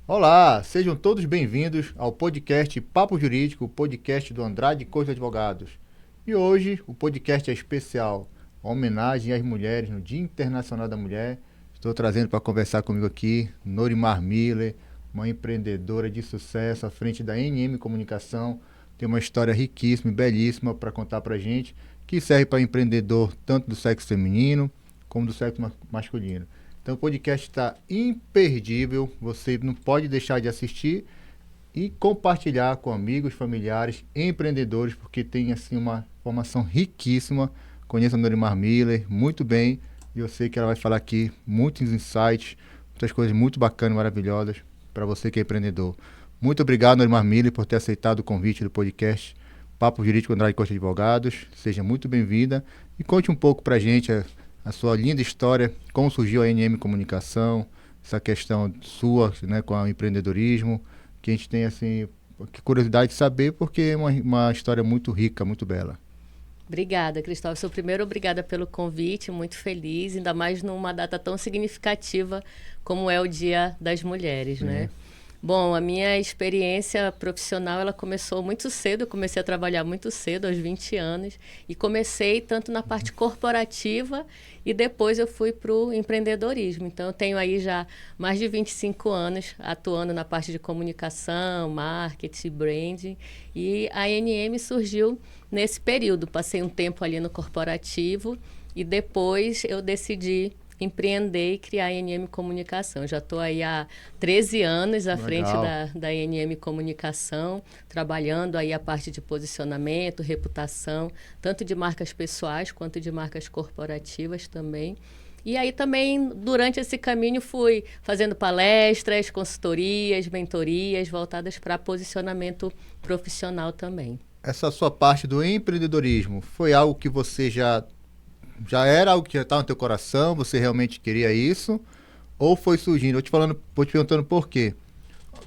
Olá, sejam todos bem-vindos ao podcast Papo Jurídico, o podcast do Andrade Costa Advogados. E hoje o podcast é especial, uma homenagem às mulheres no Dia Internacional da Mulher. Estou trazendo para conversar comigo aqui Norimar Miller, uma empreendedora de sucesso à frente da NM Comunicação. Tem uma história riquíssima e belíssima para contar para a gente, que serve para empreendedor tanto do sexo feminino como do sexo masculino. Então o podcast está imperdível, você não pode deixar de assistir e compartilhar com amigos, familiares, empreendedores, porque tem assim uma informação riquíssima. Conheço a Norimar Miller muito bem e eu sei que ela vai falar aqui muitos insights, muitas coisas muito bacanas, maravilhosas para você que é empreendedor. Muito obrigado, Norimar Miller, por ter aceitado o convite do podcast Papo Jurídico Andrade Costa Advogados. Seja muito bem-vinda e conte um pouco para a gente a sua linda história, como surgiu a NM Comunicação, essa questão sua, né, com o empreendedorismo, que a gente tem assim, curiosidade de saber, porque é uma história muito rica, muito bela. Obrigada, Cristóvão. Sou primeiro obrigada pelo convite, muito feliz, ainda mais numa data tão significativa como é o Dia das Mulheres, né? Bom, a minha experiência profissional, ela começou muito cedo, eu comecei a trabalhar muito cedo, aos 20 anos, e comecei tanto na parte corporativa e depois eu fui para o empreendedorismo. Então, eu tenho aí já mais de 25 anos atuando na parte de comunicação, marketing, branding, e a NM surgiu nesse período. Passei um tempo ali no corporativo e depois eu decidi empreender e criar a NM Comunicação. Já estou aí há 13 anos à frente da NM Comunicação, trabalhando aí a parte de posicionamento, reputação, tanto de marcas pessoais quanto de marcas corporativas também. E aí também, durante esse caminho, fui fazendo palestras, consultorias, mentorias voltadas para posicionamento profissional também. Essa sua parte do empreendedorismo foi algo que você já era algo que já estava no teu coração, você realmente queria isso? Ou foi surgindo? Vou te perguntando por quê.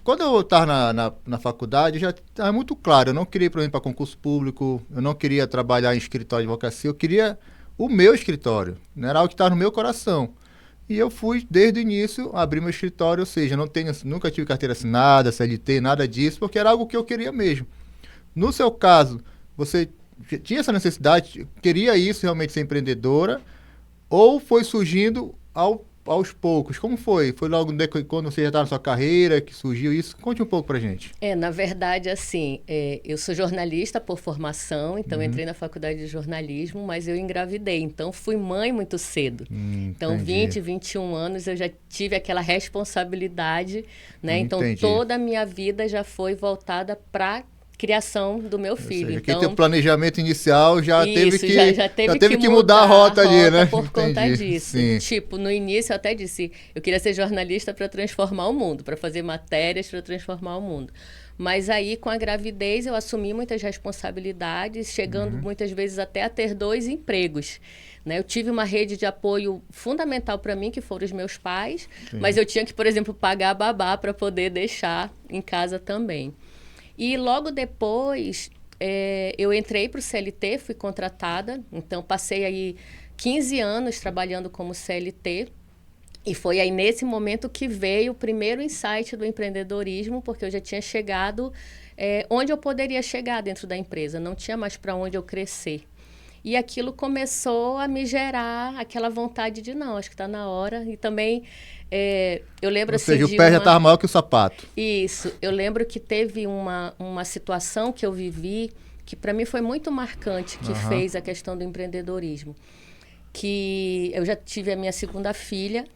Quando eu estava na faculdade, já estava muito claro, eu não queria ir, por exemplo, para concurso público, eu não queria trabalhar em escritório de advocacia, eu queria o meu escritório, não era algo que estava no meu coração. E eu fui, desde o início, abrir meu escritório, ou seja, nunca tive carteira assinada, CLT, nada disso, porque era algo que eu queria mesmo. No seu caso, você tinha essa necessidade, queria isso realmente ser empreendedora, ou foi surgindo aos poucos? Como foi? Foi logo quando você já estava na sua carreira que surgiu isso? Conte um pouco pra gente. Na verdade, assim, eu sou jornalista por formação, então entrei na faculdade de jornalismo, mas eu engravidei, então fui mãe muito cedo. Então, Entendi. 20, 21 anos eu já tive aquela responsabilidade, né? Então, Entendi. toda a minha vida já foi voltada para criação do meu Ou filho. seja, aquele teu Então, planejamento inicial isso, já já teve teve que que mudar a mudar a rota ali, rota né? por conta Entendi. disso. Sim. Tipo, no início eu até disse, eu queria ser jornalista para transformar o mundo, para fazer matérias para transformar o mundo. Mas aí, com a gravidez, eu assumi muitas responsabilidades, chegando muitas vezes até a ter 2 empregos. Né? Eu tive uma rede de apoio fundamental para mim, que foram os meus pais, mas eu tinha que, por exemplo, pagar a babá para poder deixar em casa também. E logo depois, eu entrei para o CLT, fui contratada, então passei aí 15 anos trabalhando como CLT, e foi aí nesse momento que veio o primeiro insight do empreendedorismo, porque eu já tinha chegado onde eu poderia chegar dentro da empresa, não tinha mais para onde eu crescer. E aquilo começou a me gerar aquela vontade de não, acho que está na hora. E também eu lembro Ou assim seja, o de pé já estava maior que o sapato. Isso, eu lembro que teve uma situação que eu vivi que para mim foi muito marcante, que fez a questão do empreendedorismo. Que eu já tive a minha segunda filha,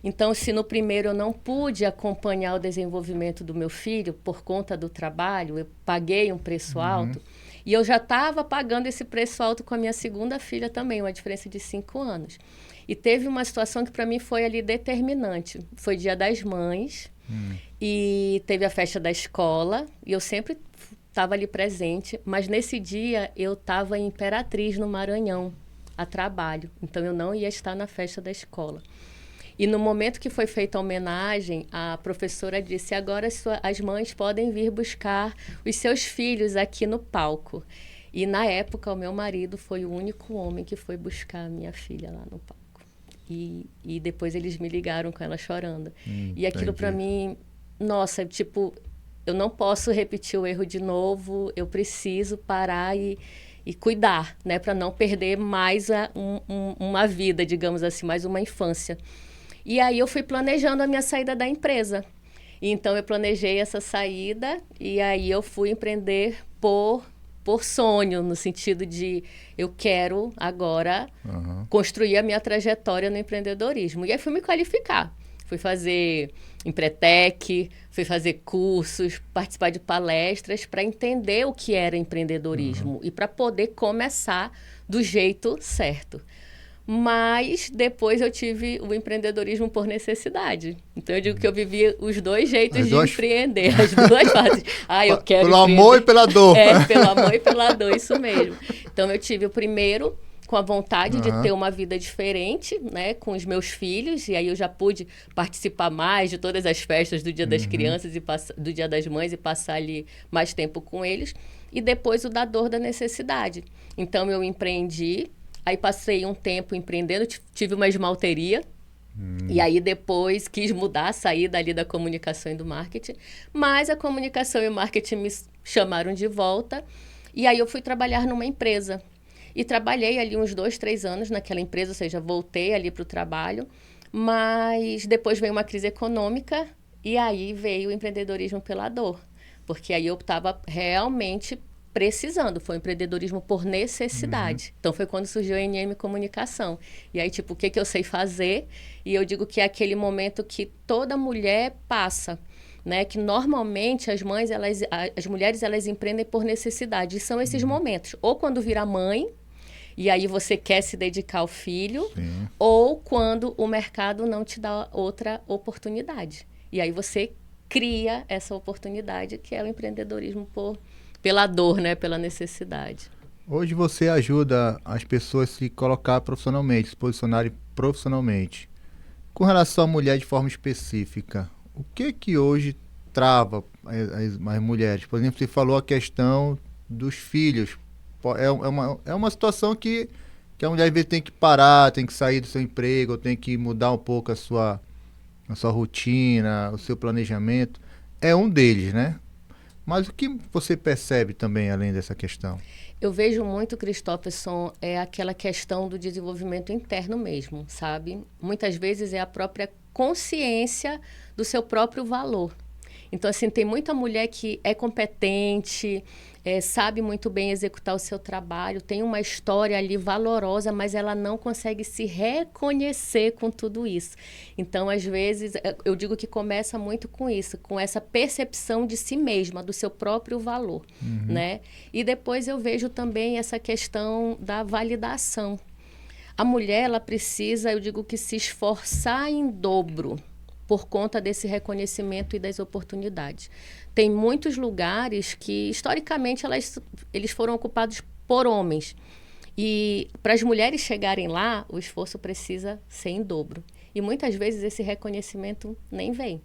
então se no primeiro eu não pude acompanhar o desenvolvimento do meu filho por conta do trabalho, eu paguei um preço alto, e eu já estava pagando esse preço alto com a minha segunda filha também, uma diferença de 5 anos. E teve uma situação que para mim foi ali determinante. Foi Dia das Mães e teve a festa da escola e eu sempre estava ali presente, mas nesse dia eu estava em Imperatriz, no Maranhão, a trabalho. Então eu não ia estar na festa da escola. E no momento que foi feita a homenagem, a professora disse: agora as mães podem vir buscar os seus filhos aqui no palco. E na época o meu marido foi o único homem que foi buscar a minha filha lá no palco. E depois eles me ligaram com ela chorando. E aquilo para mim nossa, tipo, eu não posso repetir o erro de novo, eu preciso parar e cuidar, né? Para não perder mais uma vida, digamos assim, mais uma infância. E aí eu fui planejando a minha saída da empresa. Então eu planejei essa saída e aí eu fui empreender por sonho, no sentido de eu quero agora construir a minha trajetória no empreendedorismo. E aí fui me qualificar. Fui fazer Empretec, fui fazer cursos, participar de palestras para entender o que era empreendedorismo e para poder começar do jeito certo. Mas depois eu tive o empreendedorismo por necessidade. Então eu digo que eu vivi os dois jeitos de empreender, as duas fases. Eu quero pelo amor e pela dor. Pelo amor e pela dor, isso mesmo. Então eu tive o primeiro com a vontade de ter uma vida diferente, né, com os meus filhos, e aí eu já pude participar mais de todas as festas do Dia das Crianças e do Dia das Mães e passar ali mais tempo com eles. E depois o da dor da necessidade. Então eu empreendi. Aí passei um tempo empreendendo, tive uma esmalteria. E aí depois quis mudar, sair dali da comunicação e do marketing. Mas a comunicação e o marketing me chamaram de volta. E aí eu fui trabalhar numa empresa. E trabalhei ali uns 2, 3 anos naquela empresa, ou seja, voltei ali para o trabalho. Mas depois veio uma crise econômica e aí veio o empreendedorismo pela dor. Porque aí eu estava realmente precisando, foi um empreendedorismo por necessidade. Então, foi quando surgiu a NM Comunicação. E aí, tipo, o que eu sei fazer? E eu digo que é aquele momento que toda mulher passa, né? Que normalmente as mulheres, elas empreendem por necessidade. E são esses momentos. Ou quando vira mãe, e aí você quer se dedicar ao filho, ou quando o mercado não te dá outra oportunidade. E aí você cria essa oportunidade, que é o empreendedorismo pela dor, né? Pela necessidade. Hoje você ajuda as pessoas a se colocar profissionalmente, se posicionarem profissionalmente. Com relação à mulher de forma específica, o que hoje trava as mulheres? Por exemplo, você falou a questão dos filhos. É uma situação que a mulher às vezes tem que parar, tem que sair do seu emprego, tem que mudar um pouco a sua rotina, o seu planejamento. É um deles, né? Mas o que você percebe também, além dessa questão? Eu vejo muito, Christopherson, aquela questão do desenvolvimento interno mesmo, sabe? Muitas vezes é a própria consciência do seu próprio valor. Então, assim, tem muita mulher que é competente, sabe muito bem executar o seu trabalho, tem uma história ali valorosa, mas ela não consegue se reconhecer com tudo isso. Então, às vezes, eu digo que começa muito com isso, com essa percepção de si mesma, do seu próprio valor, né? E depois eu vejo também essa questão da validação. A mulher, ela precisa, eu digo que se esforçar em dobro por conta desse reconhecimento e das oportunidades. Tem muitos lugares que, historicamente, eles foram ocupados por homens. E para as mulheres chegarem lá, o esforço precisa ser em dobro. E muitas vezes esse reconhecimento nem vem.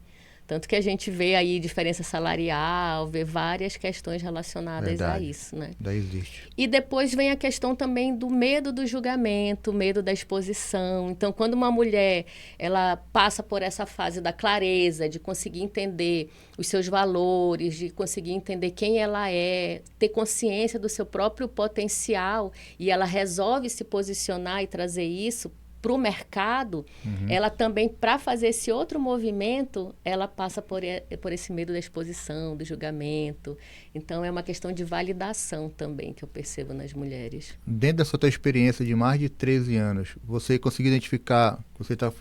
Tanto que a gente vê aí diferença salarial, vê várias questões relacionadas a isso, né? Daí existe. E depois vem a questão também do medo do julgamento, medo da exposição. Então, quando uma mulher ela passa por essa fase da clareza, de conseguir entender os seus valores, de conseguir entender quem ela é, ter consciência do seu próprio potencial, e ela resolve se posicionar e trazer isso para o mercado, ela também, para fazer esse outro movimento, ela passa por esse medo da exposição, do julgamento. Então, é uma questão de validação também que eu percebo nas mulheres. Dentro da sua experiência de mais de 13 anos, você conseguiu identificar, você está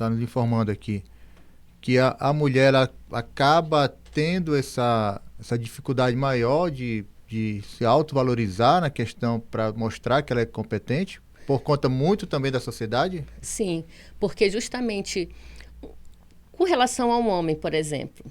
nos informando aqui, que a mulher ela acaba tendo essa dificuldade maior de se autovalorizar na questão para mostrar que ela é competente? Por conta muito também da sociedade? Sim, porque justamente com relação ao homem, por exemplo,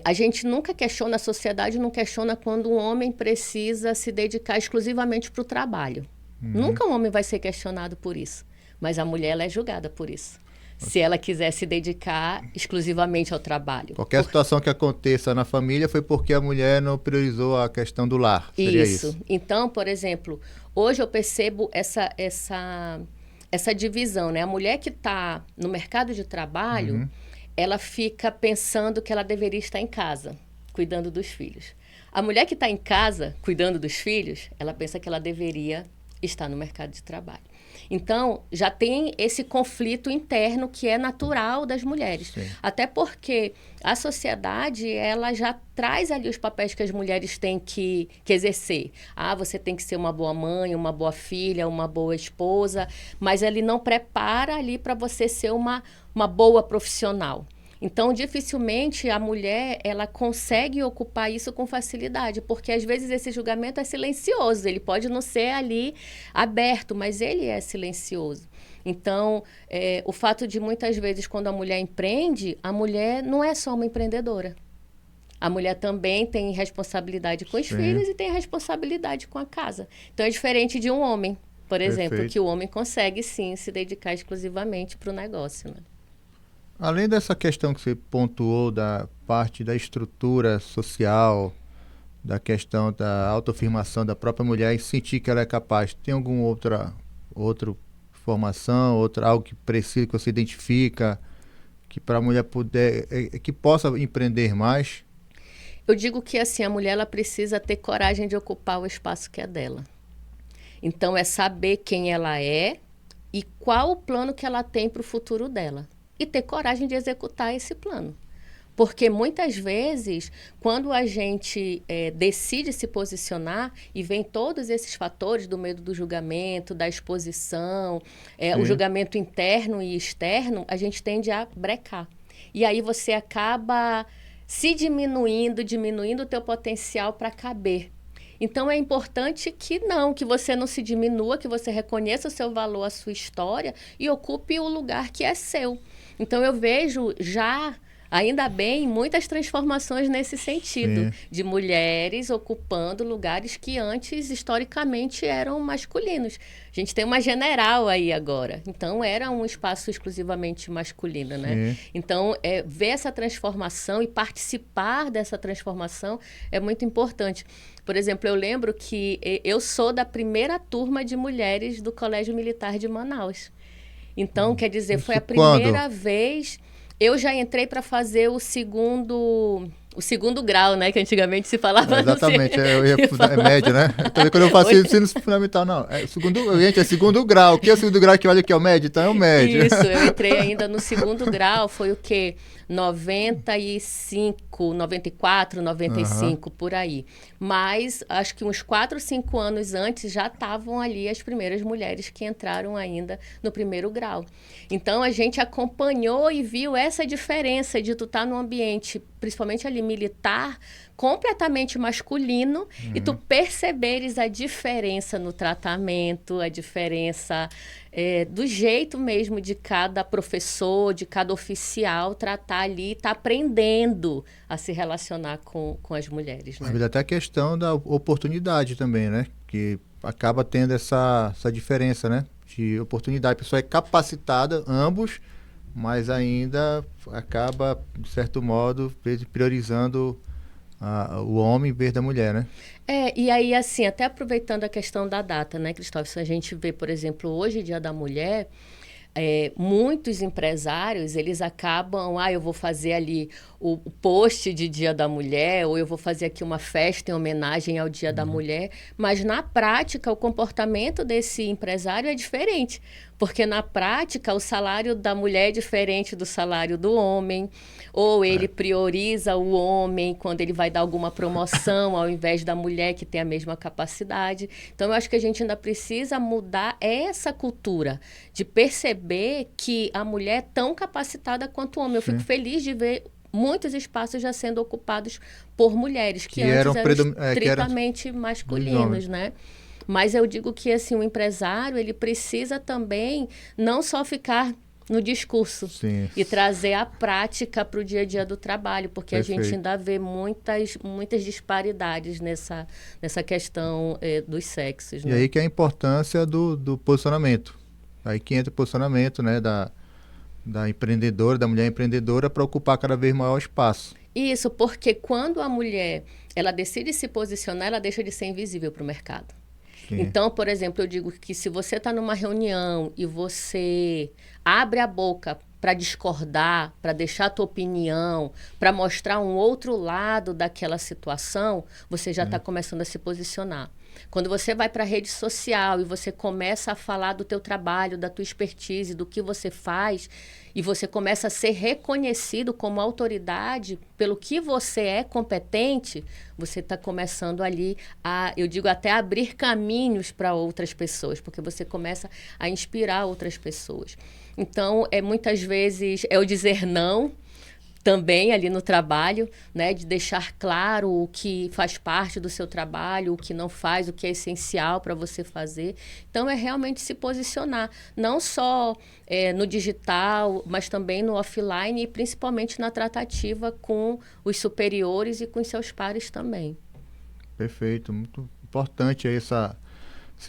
a gente nunca questiona, a sociedade não questiona quando um homem precisa se dedicar exclusivamente para o trabalho. Nunca um homem vai ser questionado por isso, mas a mulher ela é julgada por isso. Se ela quiser se dedicar exclusivamente ao trabalho. Qualquer situação que aconteça na família foi porque a mulher não priorizou a questão do lar. Seria isso. Então, por exemplo, hoje eu percebo essa divisão, né? A mulher que está no mercado de trabalho, ela fica pensando que ela deveria estar em casa, cuidando dos filhos. A mulher que está em casa, cuidando dos filhos, ela pensa que ela deveria estar no mercado de trabalho. Então, já tem esse conflito interno que é natural das mulheres. Sim. Até porque a sociedade, ela já traz ali os papéis que as mulheres têm que exercer. Ah, você tem que ser uma boa mãe, uma boa filha, uma boa esposa, mas ele não prepara ali para você ser uma boa profissional. Então, dificilmente a mulher, ela consegue ocupar isso com facilidade, porque às vezes esse julgamento é silencioso, ele pode não ser ali aberto, mas ele é silencioso. Então, o fato de muitas vezes quando a mulher empreende, a mulher não é só uma empreendedora. A mulher também tem responsabilidade com os filhos e tem responsabilidade com a casa. Então, é diferente de um homem, por exemplo, que o homem consegue sim se dedicar exclusivamente para o negócio, né? Além dessa questão que você pontuou da parte da estrutura social, da questão da autoafirmação da própria mulher e sentir que ela é capaz, tem alguma outra formação, algo que precisa, que você identifica, que para a mulher poder, que possa empreender mais? Eu digo que assim, a mulher ela precisa ter coragem de ocupar o espaço que é dela. Então, é saber quem ela é e qual o plano que ela tem para o futuro dela. E ter coragem de executar esse plano. Porque muitas vezes, quando a gente decide se posicionar e vem todos esses fatores do medo do julgamento, da exposição, o julgamento interno e externo, a gente tende a brecar. E aí você acaba se diminuindo o teu potencial para caber. Então, é importante que você não se diminua, que você reconheça o seu valor, a sua história e ocupe o lugar que é seu. Então, eu vejo já, ainda bem, muitas transformações nesse sentido, de mulheres ocupando lugares que antes, historicamente, eram masculinos. A gente tem uma general aí agora, então era um espaço exclusivamente masculino, né? Então, ver essa transformação e participar dessa transformação é muito importante. Por exemplo, eu lembro que eu sou da primeira turma de mulheres do Colégio Militar de Manaus. Então, quer dizer, foi a primeira vez... Eu já entrei para fazer o segundo grau, né? Que antigamente se falava... Exatamente, é médio, né? Também quando eu faço ensino fundamental, não. É segundo grau. O que é o segundo grau que vale o que é o médio? Então é o médio. Isso, eu entrei ainda no segundo grau, foi o quê? 95, 94, 95, por aí. Mas acho que uns 4, 5 anos antes já estavam ali as primeiras mulheres que entraram ainda no primeiro grau. Então, a gente acompanhou e viu essa diferença de tu estar num ambiente, principalmente ali militar, completamente masculino, e tu perceberes a diferença no tratamento, a diferença do jeito mesmo de cada professor, de cada oficial tratar ali, tá aprendendo a se relacionar com as mulheres, né? Mas até a questão da oportunidade também, né? Que acaba tendo essa diferença, né? De oportunidade. A pessoa é capacitada, ambos, mas ainda acaba, de certo modo, priorizando o homem em vez da mulher, né? E aí, assim, até aproveitando a questão da data, né, Cristóvão? Se a gente vê, por exemplo, hoje, Dia da Mulher, muitos empresários, eles acabam, eu vou fazer ali o post de Dia da Mulher, ou eu vou fazer aqui uma festa em homenagem ao Dia da Mulher, mas na prática o comportamento desse empresário é diferente, porque na prática o salário da mulher é diferente do salário do homem, ou ele prioriza o homem quando ele vai dar alguma promoção ao invés da mulher que tem a mesma capacidade. Então, eu acho que a gente ainda precisa mudar essa cultura de perceber que a mulher é tão capacitada quanto o homem. Eu fico feliz de ver muitos espaços já sendo ocupados por mulheres, que antes eram estritamente masculinos, né? Mas eu digo que assim, o empresário, ele precisa também não só ficar no discurso e trazer a prática para o dia a dia do trabalho, porque a gente ainda vê muitas disparidades nessa questão dos sexos. E né? aí que é a importância do posicionamento. Aí que entra o posicionamento, né, da empreendedora, da mulher empreendedora, para ocupar cada vez maior espaço. Isso, porque quando a mulher ela decide se posicionar, ela deixa de ser invisível para o mercado. Então, por exemplo, eu digo que se você está numa reunião e você abre a boca para discordar, para deixar a tua opinião, para mostrar um outro lado daquela situação, você já está começando a se posicionar. Quando você vai para a rede social e você começa a falar do teu trabalho, da tua expertise, do que você faz, e você começa a ser reconhecido como autoridade pelo que você é competente, você está começando ali a, eu digo até abrir caminhos para outras pessoas, porque você começa a inspirar outras pessoas. Então, muitas vezes é o dizer não, também ali no trabalho, né, de deixar claro o que faz parte do seu trabalho, o que não faz, o que é essencial para você fazer. Então, é realmente se posicionar, não só no digital, mas também no offline e principalmente na tratativa com os superiores e com os seus pares também. Perfeito, muito importante esse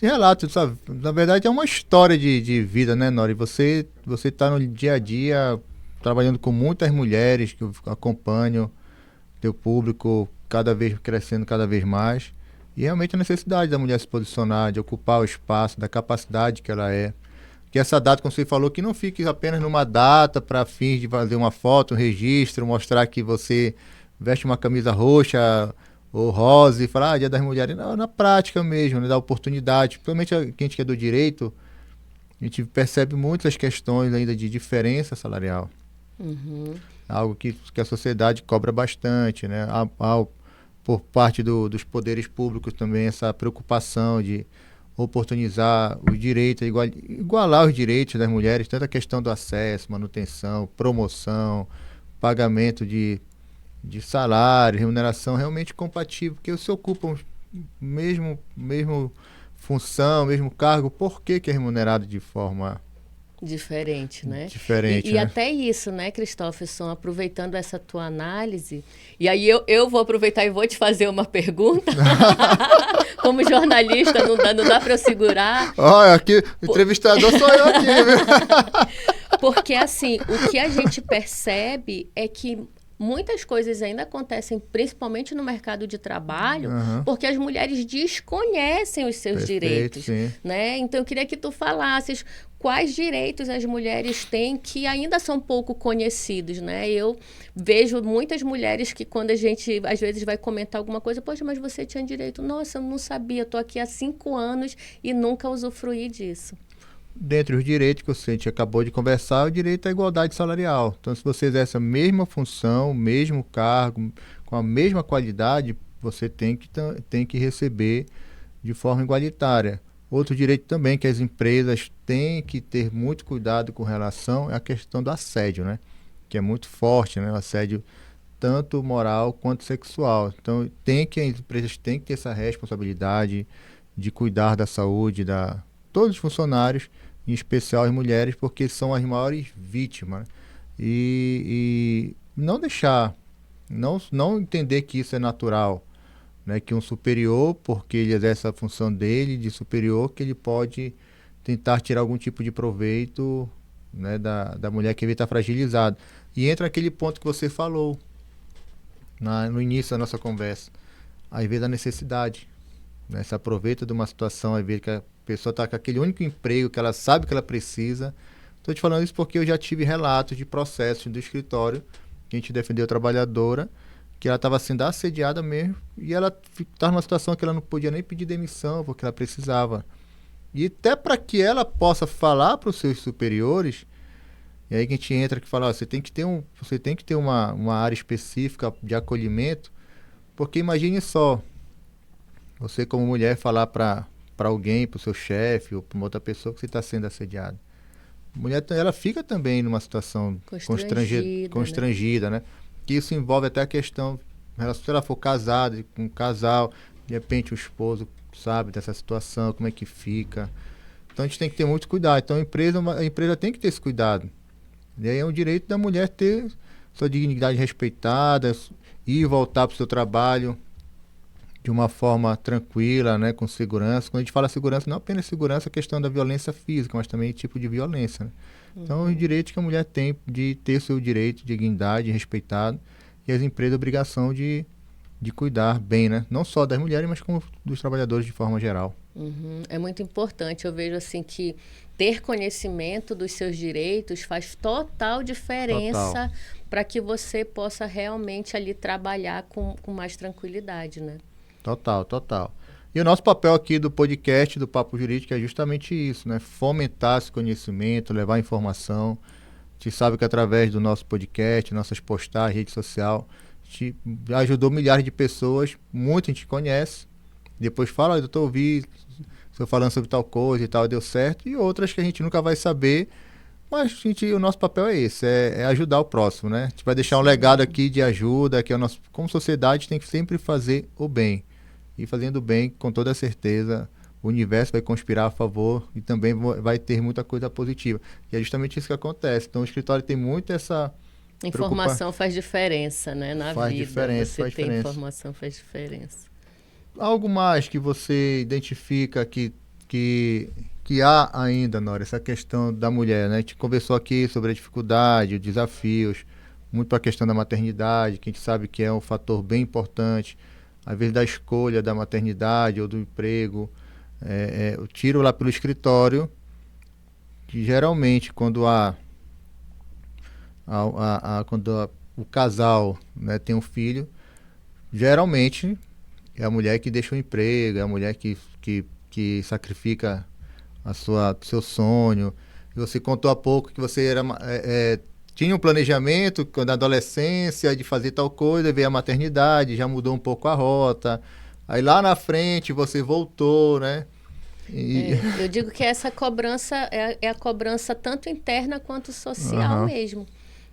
relato, sabe? Na verdade é uma história de vida, né, Nori? Você está no dia a dia trabalhando com muitas mulheres que acompanham teu público cada vez crescendo cada vez mais. E realmente a necessidade da mulher se posicionar, de ocupar o espaço, da capacidade que ela é. Que essa data, como você falou, que não fique apenas numa data para fins de fazer uma foto, um registro, mostrar que você veste uma camisa roxa ou rosa e falar, Dia das Mulheres. Não, na prática mesmo, né, da oportunidade. Principalmente a gente que é do direito, a gente percebe muitas questões ainda de diferença salarial. Uhum. Algo que a sociedade cobra bastante, né? Por parte dos poderes públicos também essa preocupação de oportunizar os direitos, igualar os direitos das mulheres, tanto a questão do acesso, manutenção, promoção, pagamento de salário, remuneração realmente compatível, porque se ocupam mesmo função, mesmo cargo, por que é remunerado de forma diferente, né? diferente, E né? até isso, né, Cristóferson, aproveitando essa tua análise, e aí eu vou aproveitar e vou te fazer uma pergunta. Como jornalista, não dá para eu segurar. Olha, aqui, o entrevistador sou eu aqui, viu? Porque, assim, o que a gente percebe é que muitas coisas ainda acontecem, principalmente no mercado de trabalho, porque as mulheres desconhecem os seus direitos, sim. né? Então, eu queria que tu falasses quais direitos as mulheres têm que ainda são pouco conhecidos, né? Eu vejo muitas mulheres que quando a gente, às vezes, vai comentar alguma coisa, poxa, mas você tinha direito. Nossa, eu não sabia, estou aqui há 5 anos e nunca usufruí disso. Dentre os direitos que a gente acabou de conversar, o direito à igualdade salarial. Então, se você exerce a mesma função, o mesmo cargo, com a mesma qualidade, você tem que receber de forma igualitária. Outro direito também que as empresas têm que ter muito cuidado com relação é a questão do assédio, né? Que é muito forte, né? O assédio tanto moral quanto sexual. Então, as empresas têm que ter essa responsabilidade de cuidar da saúde todos os funcionários, em especial as mulheres, porque são as maiores vítimas. E não deixar, não entender que isso é natural, né? Que um superior, porque ele exerce a função dele de superior, que ele pode tentar tirar algum tipo de proveito, né, da mulher que está fragilizada. E entra aquele ponto que você falou no início da nossa conversa, às vezes a necessidade, né? Se aproveita de uma situação, às vezes que a pessoa está com aquele único emprego que ela sabe que ela precisa. Estou te falando isso porque eu já tive relatos de processos do escritório que a gente defendeu a trabalhadora, que ela estava sendo assediada mesmo, e ela estava numa situação que ela não podia nem pedir demissão, porque ela precisava. E até para que ela possa falar para os seus superiores, e aí que a gente entra que fala, ó, você tem que ter uma área específica de acolhimento, porque imagine só, você como mulher falar para alguém, para o seu chefe ou para uma outra pessoa que você está sendo assediado. A mulher, ela fica também numa situação constrangida, né? Que isso envolve até a questão, se ela for casada, com um casal, de repente o esposo sabe dessa situação, como é que fica. Então a gente tem que ter muito cuidado. Então a empresa tem que ter esse cuidado. E aí é um direito da mulher ter sua dignidade respeitada, ir e voltar para o seu trabalho de uma forma tranquila, né, com segurança. Quando a gente fala segurança, não apenas segurança, a questão da violência física, mas também tipo de violência, né? Então, os direitos que a mulher tem de ter seu direito de dignidade respeitado, e as empresas a obrigação de cuidar bem, né? Não só das mulheres, mas como dos trabalhadores de forma geral. É muito importante. Eu vejo assim que ter conhecimento dos seus direitos faz total diferença para que você possa realmente ali trabalhar com mais tranquilidade, né? Total. E o nosso papel aqui do podcast do Papo Jurídico é justamente isso, né? Fomentar esse conhecimento, levar informação. A gente sabe que através do nosso podcast, nossas postagens, rede social, a gente ajudou milhares de pessoas, muita gente conhece. Depois fala, doutor, ouvi, estou falando sobre tal coisa e tal, deu certo. E outras que a gente nunca vai saber. Mas o nosso papel é esse, é ajudar o próximo, né? A gente vai deixar um legado aqui de ajuda, que é o nosso, como sociedade tem que sempre fazer o bem. E fazendo o bem, com toda certeza, o universo vai conspirar a favor e também vai ter muita coisa positiva. E é justamente isso que acontece. Então o escritório tem muito essa... Informação faz diferença, né? Na faz vida, diferença, você faz tem diferença. informação faz diferença. Algo mais que você identifica que há ainda, Nora, essa questão da mulher, né? A gente conversou aqui sobre a dificuldade, os desafios, muito para a questão da maternidade, que a gente sabe que é um fator bem importante, às vezes da escolha da maternidade ou do emprego. Eu tiro lá pelo escritório, que geralmente quando o casal, né, tem um filho, geralmente é a mulher que deixa o emprego, é a mulher que sacrifica seu sonho. E você contou há pouco que você tinha um planejamento na adolescência de fazer tal coisa, veio a maternidade, já mudou um pouco a rota. Aí lá na frente você voltou, né? Eu digo que essa cobrança é a cobrança tanto interna quanto social mesmo.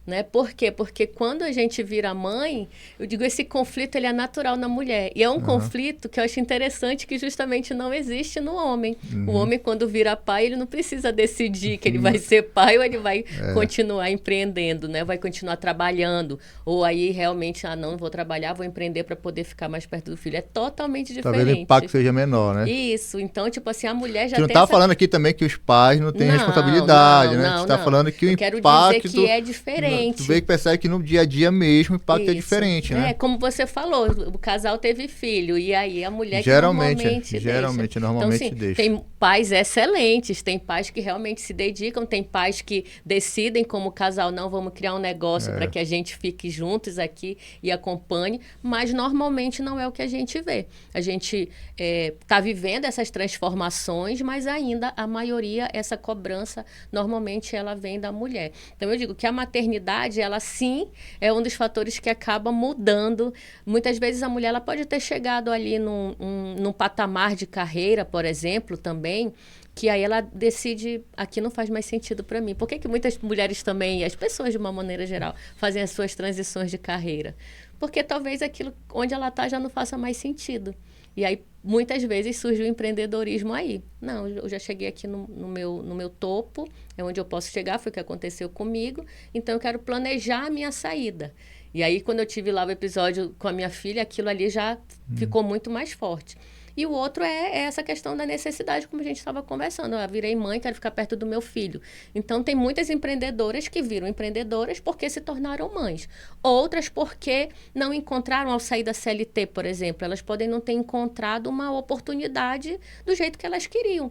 Né? Por quê? Porque quando a gente vira mãe, eu digo, esse conflito ele é natural na mulher. E é um conflito que eu acho interessante que justamente não existe no homem. O homem, quando vira pai, ele não precisa decidir que ele vai ser pai ou ele vai continuar empreendendo, né? Vai continuar trabalhando. Ou aí realmente, não vou trabalhar, vou empreender para poder ficar mais perto do filho. É totalmente diferente. Talvez o impacto seja menor, né? Isso. Então, tipo assim, a mulher já tem... Você não está falando aqui também que os pais não têm né? responsabilidade, né? Você está falando que o impacto... Quero dizer que é diferente. Tu vê que percebe que no dia a dia mesmo o impacto é diferente, né? Como você falou, o casal teve filho, e aí a mulher geralmente então, deixa. Tem pais excelentes, tem pais que realmente se dedicam, tem pais que decidem como casal, não, vamos criar um negócio para que a gente fique juntos aqui e acompanhe, mas normalmente não é o que a gente vê. A gente está vivendo essas transformações, mas ainda a maioria, essa cobrança, normalmente ela vem da mulher. Então eu digo que a maternidade, ela sim é um dos fatores que acaba mudando. Muitas vezes a mulher ela pode ter chegado ali num patamar de carreira, por exemplo, também, que aí ela decide, aqui não faz mais sentido para mim. Por que muitas mulheres também, e as pessoas de uma maneira geral, fazem as suas transições de carreira? Porque talvez aquilo onde ela está já não faça mais sentido. E aí, muitas vezes, surge o empreendedorismo aí. Não, eu já cheguei aqui no meu topo, é onde eu posso chegar, foi o que aconteceu comigo, então eu quero planejar a minha saída. E aí, quando eu tive lá o episódio com a minha filha, aquilo ali já ficou muito mais forte. E o outro é essa questão da necessidade, como a gente estava conversando. Eu virei mãe, quero ficar perto do meu filho. Então, tem muitas empreendedoras que viram empreendedoras porque se tornaram mães. Outras porque não encontraram, ao sair da CLT, por exemplo, elas podem não ter encontrado uma oportunidade do jeito que elas queriam.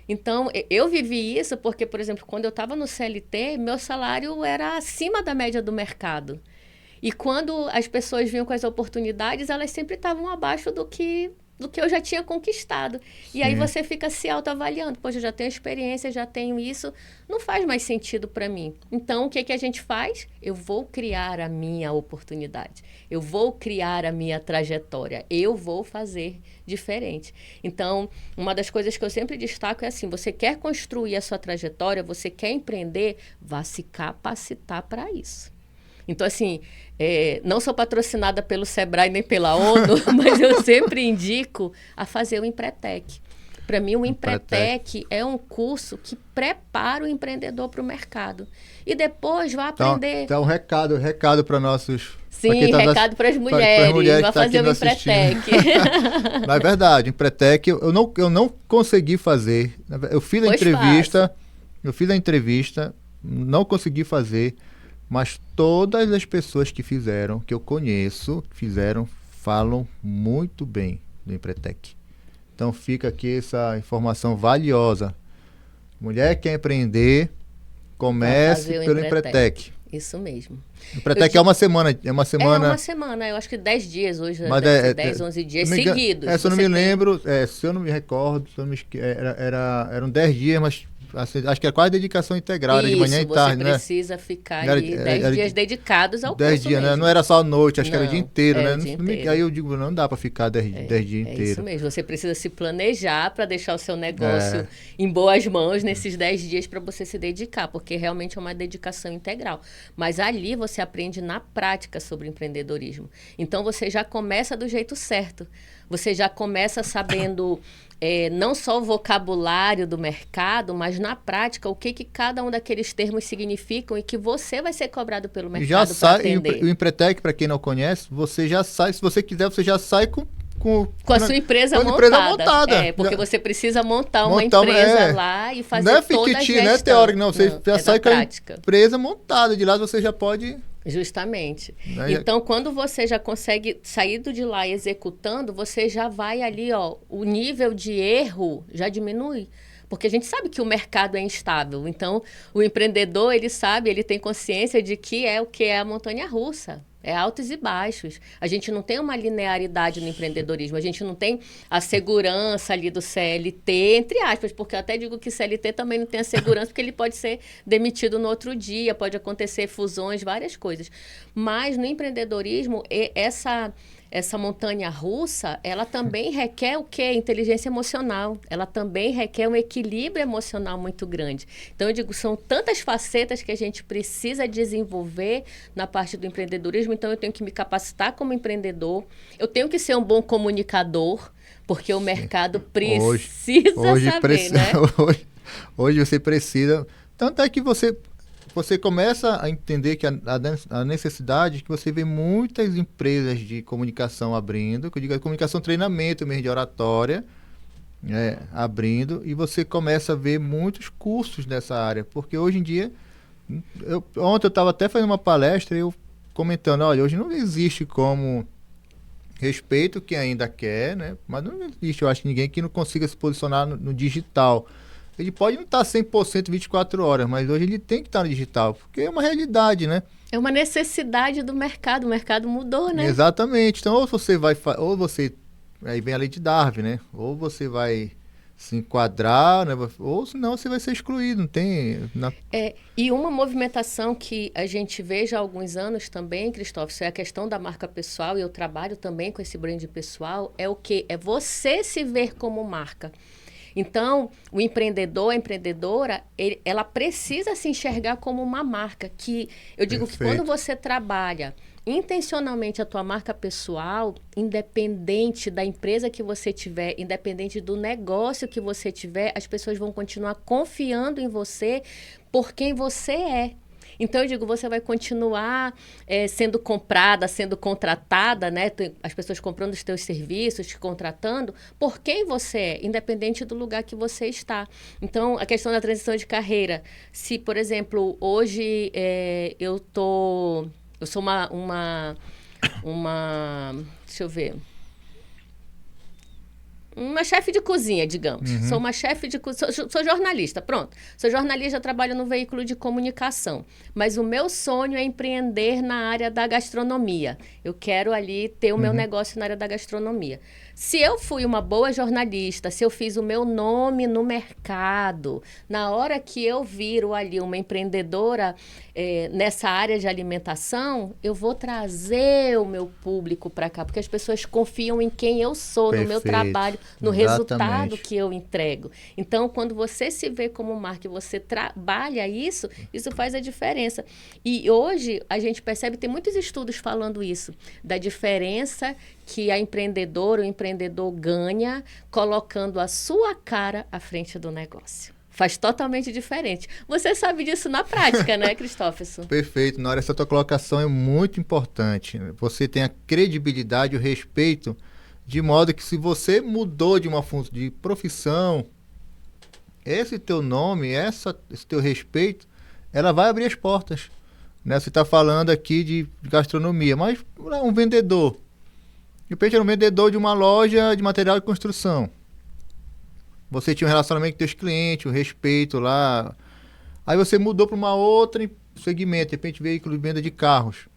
Então, eu vivi isso porque, por exemplo, quando eu estava no CLT, meu salário era acima da média do mercado. E quando as pessoas vinham com as oportunidades, elas sempre estavam abaixo do que eu já tinha conquistado. E aí você fica se autoavaliando. Poxa, eu já tenho experiência, já tenho isso. Não faz mais sentido para mim. Então, o que a gente faz? Eu vou criar a minha oportunidade. Eu vou criar a minha trajetória. Eu vou fazer diferente. Então, uma das coisas que eu sempre destaco é assim, você quer construir a sua trajetória, você quer empreender, vá se capacitar para isso. Então, assim, não sou patrocinada pelo Sebrae nem pela ONU, mas eu sempre indico a fazer o Empretec. Para mim, o Empretec é um curso que prepara o empreendedor para o mercado. E depois vai aprender... Então, um recado para nossos... Sim, recado para as mulheres. Vai fazer o Empretec. Na verdade, o Empretec eu não consegui fazer. Eu fiz a entrevista, não consegui fazer... Mas todas as pessoas que fizeram, que eu conheço, falam muito bem do Empretec. Então fica aqui essa informação valiosa. Mulher que quer empreender, comece pelo Empretec. Isso mesmo. O Empretec é uma semana. É uma semana, eu acho que 10 dias hoje, mas 10, 11 dias seguidos. Se eu não me lembro, se eu não me recordo, eram 10 dias, mas assim, acho que é quase dedicação integral, era de manhã e tarde, né? Você precisa ficar ali 10 dias dedicados ao curso 10 dias, mesmo. né? Não era só a noite, acho que era o dia inteiro, né? O dia inteiro. Aí eu digo, não dá para ficar 10 dias inteiros. É isso mesmo, você precisa se planejar para deixar o seu negócio em boas mãos nesses 10 dias para você se dedicar, porque realmente é uma dedicação integral. Mas ali você aprende na prática sobre empreendedorismo. Então você já começa do jeito certo. Você já começa sabendo não só o vocabulário do mercado, mas na prática o que cada um daqueles termos significam e que você vai ser cobrado pelo mercado para atender. E o Empretec, para quem não conhece, você já sai, se você quiser, você já sai com a sua empresa montada. Porque você precisa montar uma empresa lá e fazer toda a gestão. Não é teórico, não. Você já sai com a empresa montada. De lá você já pode... Justamente. Então, quando você já consegue sair de lá executando, você já vai ali, o nível de erro já diminui. Porque a gente sabe que o mercado é instável. Então, o empreendedor, ele sabe, ele tem consciência de que é a montanha-russa. É altos e baixos. A gente não tem uma linearidade no empreendedorismo. A gente não tem a segurança ali do CLT, entre aspas, porque eu até digo que CLT também não tem a segurança, porque ele pode ser demitido no outro dia, pode acontecer fusões, várias coisas. Mas no empreendedorismo, essa montanha-russa, ela também requer o quê? Inteligência emocional. Ela também requer um equilíbrio emocional muito grande. Então, eu digo, são tantas facetas que a gente precisa desenvolver na parte do empreendedorismo. Então, eu tenho que me capacitar como empreendedor. Eu tenho que ser um bom comunicador, porque o mercado precisa saber, né? Hoje você precisa... Tanto é que você começa a entender que a necessidade que você vê muitas empresas de comunicação abrindo, que eu digo comunicação, treinamento mesmo de oratória, abrindo, e você começa a ver muitos cursos nessa área, porque hoje em dia, ontem eu estava até fazendo uma palestra e eu comentando, olha, hoje não existe como respeito quem ainda quer, né? Mas não existe, eu acho, ninguém que não consiga se posicionar no digital. Ele pode não estar 100% 24 horas, mas hoje ele tem que estar no digital, porque é uma realidade, né? É uma necessidade do mercado, o mercado mudou, né? Exatamente. Então, aí vem a lei de Darwin, né? Ou você vai se enquadrar, né? Ou senão você vai ser excluído, não tem... E uma movimentação que a gente vê já há alguns anos também, Cristóvão, é a questão da marca pessoal, e eu trabalho também com esse brand pessoal, é o quê? É você se ver como marca. Então, o empreendedor, a empreendedora, ela precisa se enxergar como uma marca. Que eu digo que quando você trabalha intencionalmente a tua marca pessoal, independente da empresa que você tiver, independente do negócio que você tiver, as pessoas vão continuar confiando em você por quem você é. Então, eu digo, você vai continuar sendo comprada, sendo contratada, né? As pessoas comprando os teus serviços, te contratando, por quem você é, independente do lugar que você está. Então, a questão da transição de carreira. Se, por exemplo, hoje eu sou uma... Deixa eu ver... Uma chefe de cozinha, digamos. Sou uma chefe de cozinha. Sou jornalista, pronto. Sou jornalista, trabalho no veículo de comunicação. Mas o meu sonho é empreender na área da gastronomia. Eu quero ali ter o meu negócio na área da gastronomia. Se eu fui uma boa jornalista, se eu fiz o meu nome no mercado, na hora que eu viro ali uma empreendedora nessa área de alimentação, eu vou trazer o meu público para cá, porque as pessoas confiam em quem eu sou, no meu trabalho, no resultado que eu entrego. Então, quando você se vê como marca e você trabalha isso faz a diferença. E hoje a gente percebe, tem muitos estudos falando isso, da diferença que a empreendedora, o empreendedor ganha colocando a sua cara à frente do negócio. Faz totalmente diferente. Você sabe disso na prática, né, Cristóferson? Perfeito. Na hora, essa tua colocação é muito importante. Você tem a credibilidade, o respeito, de modo que se você mudou de uma função, de profissão, esse teu nome, esse teu respeito, ela vai abrir as portas. Né? Você está falando aqui de gastronomia, mas um vendedor. De repente era um vendedor de uma loja de material de construção. você tinha um relacionamento com teus clientes, um respeito lá. Aí você mudou para uma outra segmento, de repente veículo de venda de carros.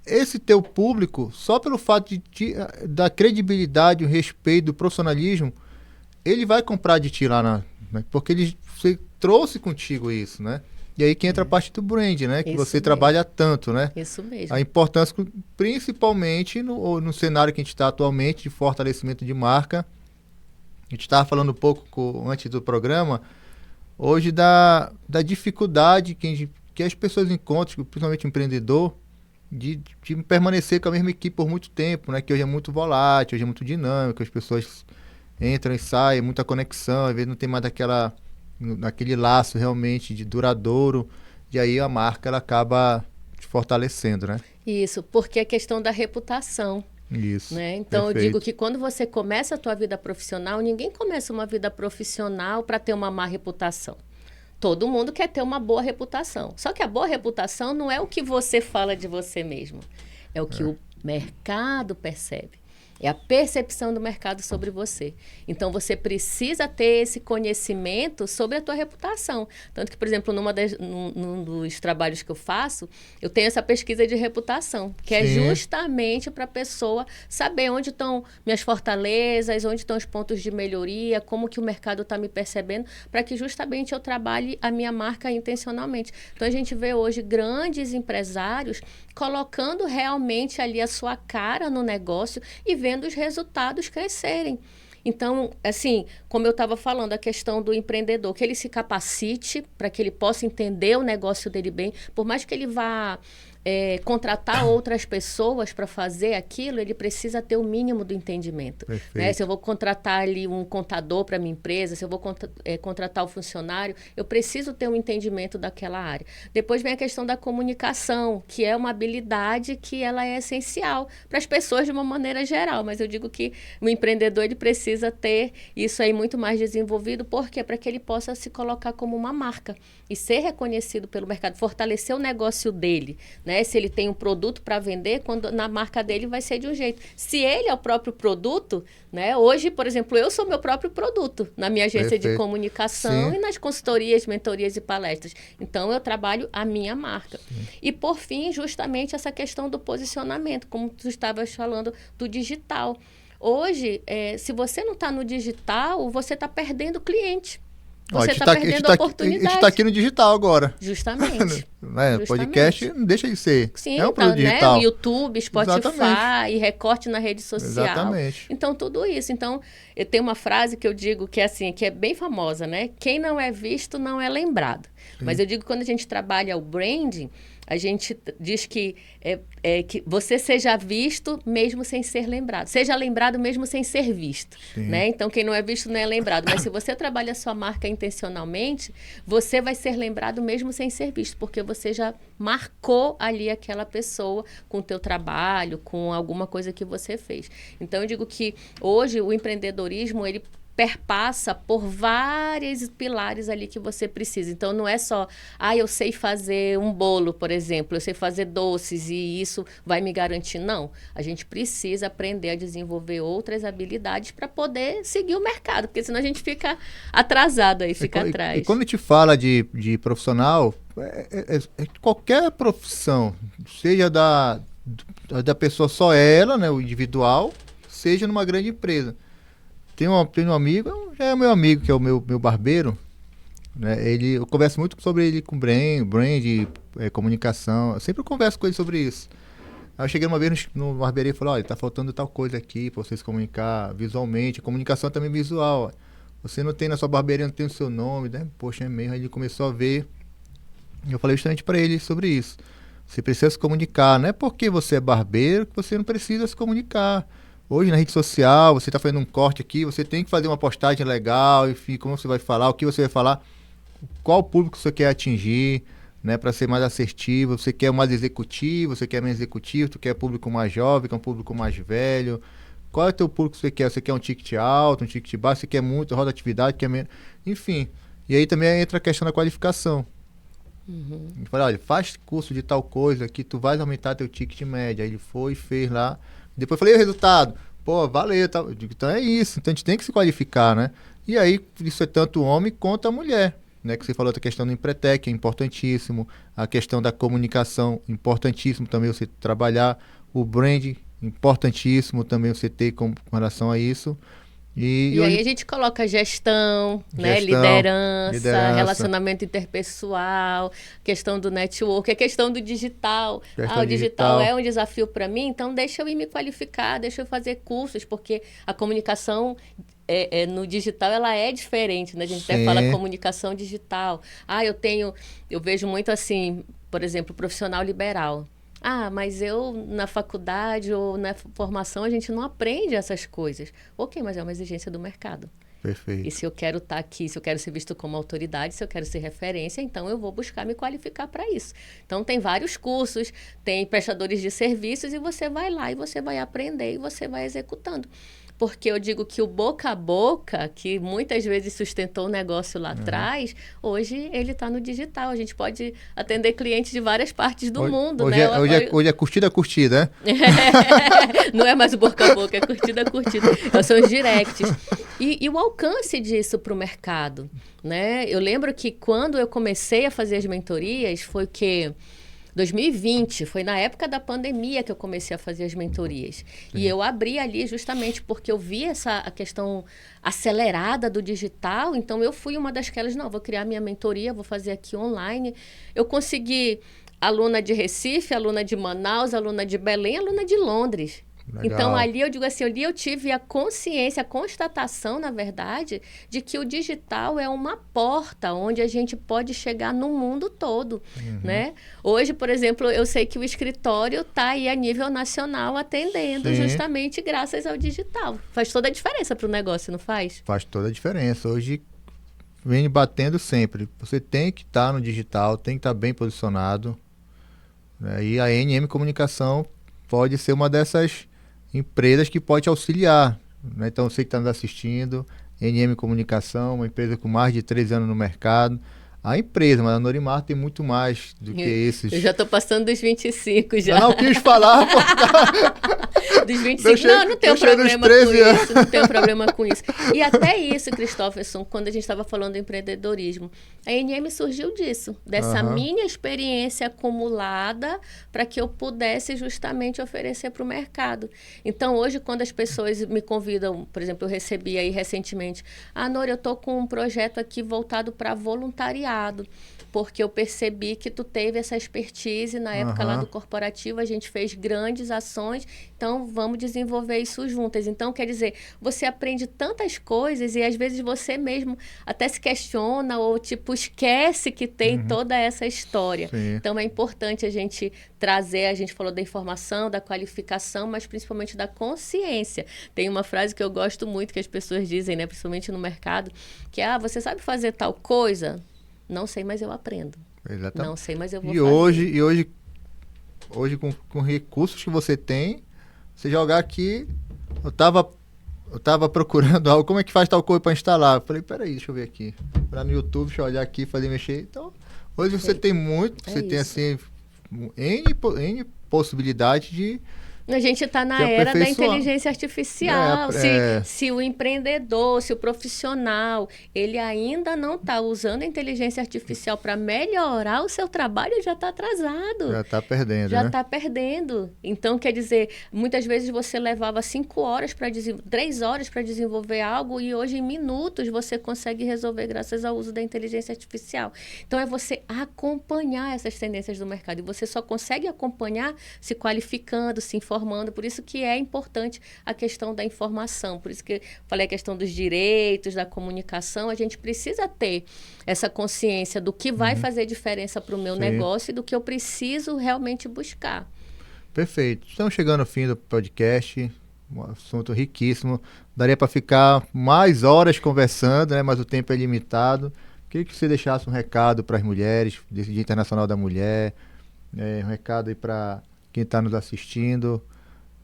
Esse teu público, só pelo fato da credibilidade, o respeito, do profissionalismo, ele vai comprar de ti lá porque você trouxe contigo isso, né? E aí que entra a parte do brand, né? Que Isso você mesmo. trabalha tanto, né? Isso mesmo. A importância, principalmente no cenário que a gente está atualmente, de fortalecimento de marca. A gente estava falando um pouco antes do programa, hoje da dificuldade que as pessoas encontram, principalmente o empreendedor, de permanecer com a mesma equipe por muito tempo, né? Que hoje é muito volátil, hoje é muito dinâmico, as pessoas entram e saem, muita conexão, às vezes não tem mais aquele laço realmente de duradouro, e aí a marca ela acaba te fortalecendo, né? Isso, porque é questão da reputação. Isso. Né? Então, perfeito. eu digo que quando você começa a tua vida profissional, ninguém começa uma vida profissional para ter uma má reputação. Todo mundo quer ter uma boa reputação. Só que a boa reputação não é o que você fala de você mesmo. É o que o mercado percebe. É a percepção do mercado sobre você. Então, você precisa ter esse conhecimento sobre a tua reputação. Tanto que, por exemplo, num dos trabalhos que eu faço, eu tenho essa pesquisa de reputação, que é justamente para a pessoa saber onde estão minhas fortalezas, onde estão os pontos de melhoria, como que o mercado está me percebendo, para que justamente eu trabalhe a minha marca intencionalmente. Então, a gente vê hoje grandes empresários colocando realmente ali a sua cara no negócio e vendo os resultados crescerem. Então, assim, como eu estava falando, a questão do empreendedor, que ele se capacite para que ele possa entender o negócio dele bem, por mais que ele vá contratar outras pessoas para fazer aquilo, ele precisa ter o mínimo do entendimento. Né? Se eu vou contratar ali um contador para minha empresa, se eu vou contratar o funcionário, eu preciso ter um entendimento daquela área. Depois vem a questão da comunicação, que é uma habilidade que ela é essencial para as pessoas de uma maneira geral, mas eu digo que o empreendedor ele precisa ter isso aí muito mais desenvolvido, por quê? Para que ele possa se colocar como uma marca e ser reconhecido pelo mercado, fortalecer o negócio dele, né? Se ele tem um produto para vender, quando na marca dele vai ser de um jeito. Se ele é o próprio produto, né? Hoje, por exemplo, eu sou meu próprio produto na minha agência de comunicação e nas consultorias, mentorias e palestras. Então, eu trabalho a minha marca. E, por fim, justamente essa questão do posicionamento, como tu estavas falando, do digital. Hoje, se você não está no digital, você está perdendo cliente. Você está perdendo a oportunidade. A gente está aqui no digital agora. Justamente. Podcast não deixa de ser. Sim, é um produto digital. Né? YouTube, Spotify, e recorte na rede social. Exatamente. Então, tudo isso. Então, eu tenho uma frase que eu digo que é assim, que é bem famosa, né? Quem não é visto não é lembrado. Sim. Mas eu digo que quando a gente trabalha o branding, a gente diz que você seja visto mesmo sem ser lembrado. Seja lembrado mesmo sem ser visto. Né? Então, quem não é visto não é lembrado. Mas se você trabalha a sua marca intencionalmente, você vai ser lembrado mesmo sem ser visto, porque você já marcou ali aquela pessoa com o teu trabalho, com alguma coisa que você fez. Então, eu digo que hoje o empreendedorismo, ele perpassa por vários pilares ali que você precisa. Então, não é só, eu sei fazer um bolo, por exemplo, eu sei fazer doces e isso vai me garantir. Não, a gente precisa aprender a desenvolver outras habilidades para poder seguir o mercado, porque senão a gente fica atrasado aí, fica atrás. E quando a gente fala de profissional, qualquer profissão, seja da pessoa só ela, né, o individual, seja numa grande empresa. Tem um amigo, já é meu amigo, que é o meu barbeiro, né? Eu converso muito sobre ele com brand, comunicação, eu sempre converso com ele sobre isso. Aí eu cheguei uma vez no barbeiro e falei, olha, tá faltando tal coisa aqui para vocês comunicar visualmente, comunicação também visual. Você não tem na sua barbearia, não tem o seu nome, né? Poxa, é mesmo. Aí ele começou a ver, eu falei justamente para ele sobre isso. Você precisa se comunicar, não é porque você é barbeiro que você não precisa se comunicar. Hoje na rede social, você está fazendo um corte aqui, você tem que fazer uma postagem legal, enfim, como você vai falar, o que você vai falar, qual público você quer atingir, né, para ser mais assertivo, você quer mais executivo, você quer menos executivo, tu quer público mais jovem, quer um público mais velho, qual é o teu público que você quer? Você quer um ticket alto, um ticket baixo, você quer muito, roda atividade, quer menos, enfim. E aí também entra a questão da qualificação. Eu falei, olha, faz curso de tal coisa que tu vais aumentar teu ticket médio. Aí ele foi e fez lá. Depois eu falei, e o resultado? pô, valeu, tá? Eu digo, então é isso, então a gente tem que se qualificar, né? E aí, isso é tanto o homem quanto a mulher, né? Que você falou da questão do Empretec, é importantíssimo, a questão da comunicação, importantíssimo também você trabalhar, o brand, importantíssimo também você ter com relação a isso. E aí a gente coloca gestão, né? Liderança, relacionamento interpessoal, questão do network, a questão do digital. O digital é um desafio para mim, então deixa eu ir me qualificar, deixa eu fazer cursos, porque a comunicação no digital ela é diferente, né? A gente até fala comunicação digital. Eu vejo muito assim, por exemplo, profissional liberal. Mas eu, na faculdade ou na formação, a gente não aprende essas coisas. Ok, mas é uma exigência do mercado. Perfeito. E se eu quero estar aqui, se eu quero ser visto como autoridade, se eu quero ser referência, então eu vou buscar me qualificar para isso. Então, tem vários cursos, tem prestadores de serviços e você vai lá e você vai aprender e você vai executando. Porque eu digo que o boca a boca, que muitas vezes sustentou o negócio lá atrás, hoje ele está no digital. A gente pode atender clientes de várias partes do mundo, hoje né? Hoje é curtida, né? Não é mais o boca a boca, é curtida. São os directs. E o alcance disso para o mercado, né? Eu lembro que quando eu comecei a fazer as mentorias, foi o quê? 2020, foi na época da pandemia que eu comecei a fazer as mentorias. Sim. E eu abri ali justamente porque eu vi a questão acelerada do digital, então eu fui uma dasquelas, vou criar minha mentoria, vou fazer aqui online. Eu consegui aluna de Recife, aluna de Manaus, aluna de Belém, aluna de Londres. Legal. Então, ali eu digo assim, ali eu tive a consciência, a constatação, na verdade, de que o digital é uma porta onde a gente pode chegar no mundo todo, né? Hoje, por exemplo, eu sei que o escritório está aí a nível nacional atendendo justamente graças ao digital. Faz toda a diferença para o negócio, não faz? Faz toda a diferença. Hoje, vem batendo sempre. Você tem que estar no digital, tem que estar bem posicionado, né? E a NM Comunicação pode ser uma dessas empresas que pode te auxiliar, né? Então, você que está nos assistindo, NM Comunicação, uma empresa com mais de 13 anos no mercado. A empresa, mas a Norimar tem muito mais do que esses. Eu já estou passando dos 25 já. Eu não quis falar, pô. Dos 25. Não tenho problema com isso. Não tenho problema com isso. E até isso, Christopherson, quando a gente estava falando do empreendedorismo, a NM surgiu disso, dessa minha experiência acumulada para que eu pudesse justamente oferecer para o mercado. Então, hoje, quando as pessoas me convidam, por exemplo, eu recebi aí recentemente, Nora, eu estou com um projeto aqui voltado para voluntariado, porque eu percebi que tu teve essa expertise na época lá do corporativo, a gente fez grandes ações, então vamos desenvolver isso juntas. Então, quer dizer, você aprende tantas coisas e às vezes você mesmo até se questiona ou tipo esquece que tem toda essa história. Sim. Então, é importante a gente trazer, a gente falou da informação, da qualificação, mas principalmente da consciência. Tem uma frase que eu gosto muito que as pessoas dizem, né, principalmente no mercado, que é, você sabe fazer tal coisa? Não sei, mas eu aprendo. Exatamente. Não sei, mas eu vou fazer. E hoje com recursos que você tem, você jogar aqui, eu tava procurando algo, como é que faz tal coisa para instalar? Eu falei, peraí, deixa eu ver aqui. Lá no YouTube, deixa eu olhar aqui, fazer mexer. Então, hoje você tem muito, você tem assim, N possibilidade de... A gente está na era da inteligência artificial. Se o empreendedor, se o profissional, ele ainda não está usando a inteligência artificial para melhorar o seu trabalho, já está atrasado. Já está perdendo, Já está perdendo. Então, quer dizer, muitas vezes você levava 5 horas 3 horas para desenvolver algo e hoje em minutos você consegue resolver graças ao uso da inteligência artificial. Então, é você acompanhar essas tendências do mercado. E você só consegue acompanhar se qualificando, se informando. Por isso que é importante a questão da informação. Por isso que eu falei a questão dos direitos, da comunicação. A gente precisa ter essa consciência do que vai fazer diferença para o meu negócio e do que eu preciso realmente buscar. Perfeito. Estamos chegando ao fim do podcast. Um assunto riquíssimo. Daria para ficar mais horas conversando, né? Mas o tempo é limitado. Queria que você deixasse um recado para as mulheres, desse Dia Internacional da Mulher, um recado aí para quem está nos assistindo,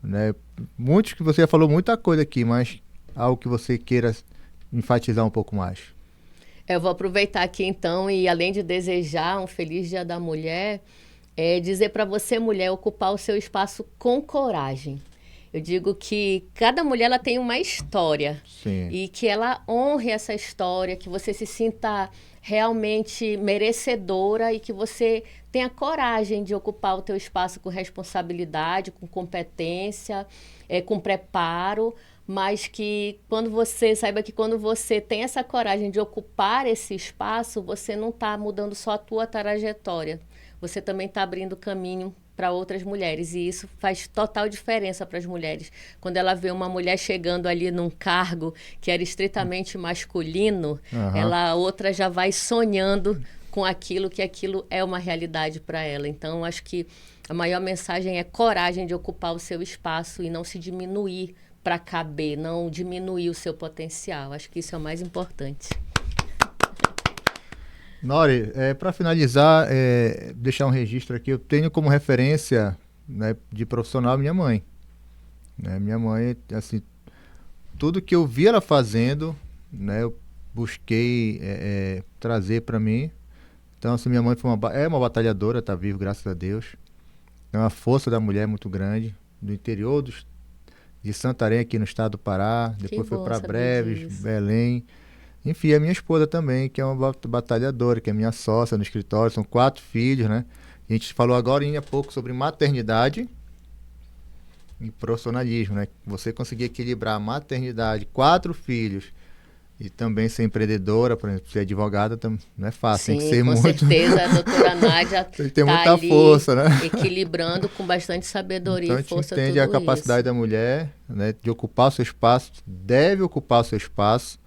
né? Muitos que você já falou muita coisa aqui, mas algo que você queira enfatizar um pouco mais. Eu vou aproveitar aqui então e além de desejar um feliz Dia da Mulher, dizer para você, mulher, ocupar o seu espaço com coragem. Eu digo que cada mulher ela tem uma história. Sim. E que ela honre essa história, que você se sinta realmente merecedora e que você tenha coragem de ocupar o teu espaço com responsabilidade, com competência, com preparo, mas que quando você saiba que quando você tem essa coragem de ocupar esse espaço, você não está mudando só a tua trajetória, você também está abrindo caminho para outras mulheres, e isso faz total diferença para as mulheres. Quando ela vê uma mulher chegando ali num cargo que era estritamente masculino, a outra já vai sonhando com aquilo, que aquilo é uma realidade para ela. Então, acho que a maior mensagem é coragem de ocupar o seu espaço e não se diminuir para caber, não diminuir o seu potencial. Acho que isso é o mais importante. Nori, para finalizar, deixar um registro aqui, eu tenho como referência, né, de profissional minha mãe. Né? Minha mãe, assim, tudo que eu vi ela fazendo, né, eu busquei trazer para mim. Então, assim, minha mãe é uma batalhadora, está viva, graças a Deus. É uma força da mulher muito grande, do interior de Santarém, aqui no estado do Pará. Depois foi para Breves, Belém. Enfim, a minha esposa também, que é uma batalhadora, que é minha sócia no escritório, são 4 filhos, né? A gente falou agora há pouco sobre maternidade e profissionalismo, né? Você conseguir equilibrar a maternidade, 4 filhos, e também ser empreendedora, por exemplo, ser advogada, não é fácil. Sim, tem que ser com muito... certeza, a doutora Nádia tem que ter muita força, né? Equilibrando com bastante sabedoria e força. Então a gente entende a capacidade da mulher, né, de ocupar o seu espaço, deve ocupar o seu espaço.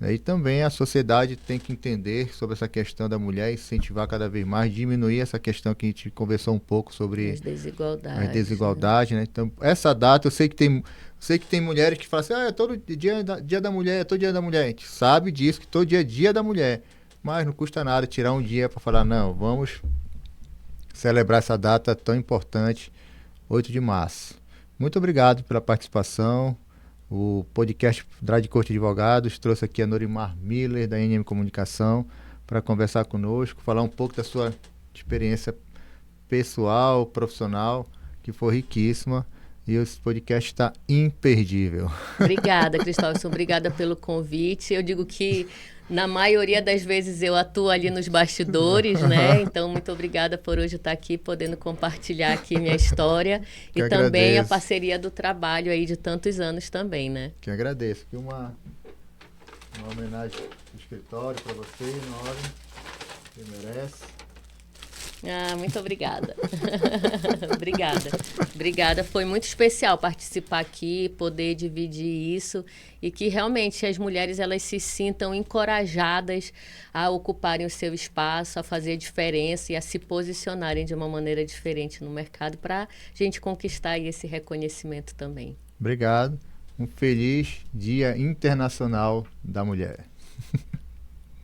E também a sociedade tem que entender sobre essa questão da mulher, incentivar cada vez mais, diminuir essa questão que a gente conversou um pouco sobre as desigualdades, né? Então, essa data, eu sei que tem mulheres que falam assim, é todo dia da mulher, é todo dia da mulher. A gente sabe disso, que todo dia é dia da mulher, mas não custa nada tirar um dia para falar, não, vamos celebrar essa data tão importante, 8 de março. Muito obrigado pela participação. O podcast Andrade Coach Advogados trouxe aqui a Norimar Miller, da NM Comunicação, para conversar conosco, falar um pouco da sua experiência pessoal, profissional, que foi riquíssima. E esse podcast está imperdível. Obrigada, Cristóvão. Obrigada pelo convite. Eu digo que, na maioria das vezes, eu atuo ali nos bastidores, né? Então, muito obrigada por hoje estar aqui, podendo compartilhar aqui minha história. E também a parceria do trabalho aí de tantos anos também, né? Que agradeço. Aqui uma homenagem do escritório para você, Nori. Você merece. Muito obrigada. Obrigada. Foi muito especial participar aqui, poder dividir isso e que realmente as mulheres elas se sintam encorajadas a ocuparem o seu espaço, a fazer a diferença e a se posicionarem de uma maneira diferente no mercado para a gente conquistar esse reconhecimento também. Obrigado. Um feliz Dia Internacional da Mulher.